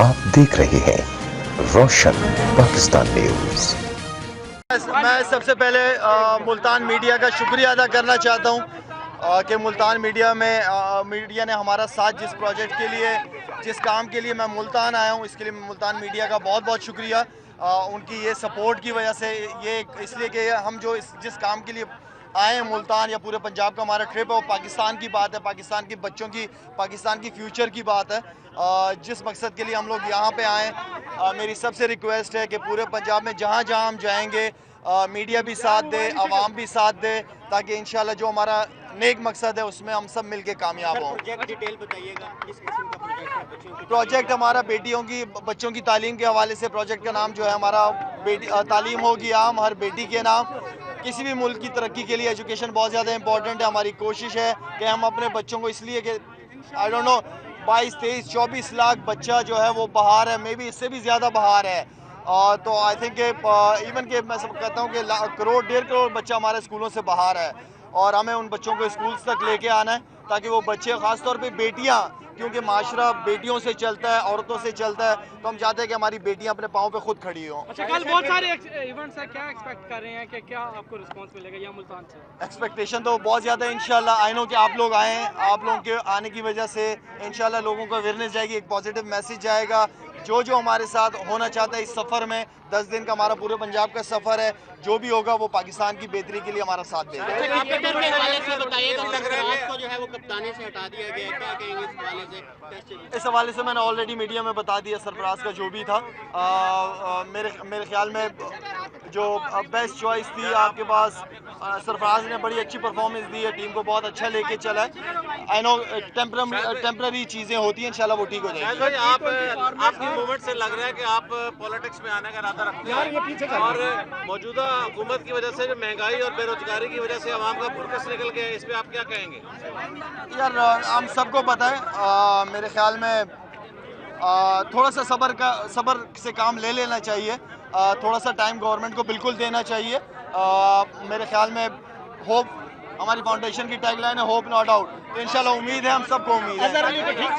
आप देख रहे हैं रोशन पाकिस्तान न्यूज। मैं सबसे पहले मुल्तान मीडिया का शुक्रिया अदा करना चाहता हूं कि मुल्तान मीडिया ने हमारा साथ जिस प्रोजेक्ट के लिए, जिस काम के लिए मैं मुल्तान आया हूं, इसके लिए मुल्तान मीडिया का बहुत बहुत शुक्रिया। उनकी ये सपोर्ट की वजह से, ये इसलिए कि हम जिस काम के लिए आए हैं मुल्तान या पूरे पंजाब का हमारा ट्रिप है, वो पाकिस्तान की बात है, पाकिस्तान के बच्चों की, पाकिस्तान की फ्यूचर की बात है। जिस मकसद के लिए हम लोग यहाँ पे आए, मेरी सबसे रिक्वेस्ट है कि पूरे पंजाब में जहाँ जहाँ हम जाएंगे मीडिया भी साथ दे, आवाम भी साथ दे, ताकि इंशाल्लाह जो हमारा नेक मकसद है उसमें हम सब मिलके कामयाब हों। प्रोजेक्ट डिटेल बताइएगा, किस किस्म का प्रोजेक्ट है? बच्चों की प्रोजेक्ट हमारा बच्चों की तालीम के हवाले से प्रोजेक्ट का नाम जो है हमारा तालीम होगी आम, हर बेटी के नाम। किसी भी मुल्क की तरक्की के लिए एजुकेशन बहुत ज़्यादा इंपॉर्टेंट है। हमारी कोशिश है कि हम अपने बच्चों को, इसलिए कि आई डोंट नो 22, 23, 24 लाख बच्चा जो है वो बाहर है, मे बी इससे भी ज़्यादा बाहर है। तो आई थिंक इवन कि मैं सब कहता हूँ कि 1 करोड़ 1.5 करोड़ बच्चा हमारे स्कूलों से बाहर है, और हमें उन बच्चों को स्कूल्स तक लेके आना है ताकि वो बच्चे, ख़ास तौर पे बेटियाँ, क्योंकि माशरा बेटियों से चलता है, औरतों से चलता है, तो हम चाहते हैं कि हमारी बेटियां अपने पाँव पे खुद खड़ी हों। अच्छा, कल बहुत सारे इवेंट्स हैं, क्या एक्सपेक्ट कर रहे हैं कि क्या आपको रिस्पांस मिलेगा यहाँ मुल्तान से? एक्सपेक्टेशन तो बहुत ज़्यादा है इंशाल्लाह। आई नो कि आप लोग आए हैं, आप लोगों के आने की वजह से इंशाल्लाह लोगों को अवेयरनेस जाएगी, एक पॉजिटिव मैसेज जाएगा। जो हमारे साथ होना चाहता है इस सफ़र में, 10 दिन का हमारा पूरे पंजाब का सफ़र है, जो भी होगा वो पाकिस्तान की बेहतरी के लिए हमारा साथ देगा। क्रिकेटर के हवाले से बताइएगा, सरफराज को जो है वो कप्तानी से हटा दिया गया है, क्या कहेंगे इस हवाले से? इस हवाले से मैंने ऑलरेडी मीडिया में बता दिया सरफराज का जो भी था। मेरे ख्याल में जो बेस्ट चॉइस थी आपके पास, सरफराज ने बड़ी अच्छी परफॉर्मेंस दी है, टीम को बहुत अच्छा लेके चला है। आई नो टेम्पररी चीज़ें होती हैं, इंशाल्लाह वो ठीक हो जाएगी। आपकी मूवमेंट से लग रहा है कि आप पॉलिटिक्स में आने का इरादा रखते हैं, और मौजूदा हुकूमत की वजह से महंगाई और बेरोजगारी की वजह से आवाम का फोकस निकल गया है, इस पे आप क्या कहेंगे? यार हम सबको पता है, मेरे ख्याल में थोड़ा सा सब्र से काम ले लेना चाहिए। थोड़ा सा टाइम गवर्नमेंट को बिल्कुल देना चाहिए। मेरे ख्याल में होप, हमारी फाउंडेशन की टैगलाइन है होप नॉट आउट, तो इंशाल्लाह उम्मीद है, हम सबको उम्मीद है।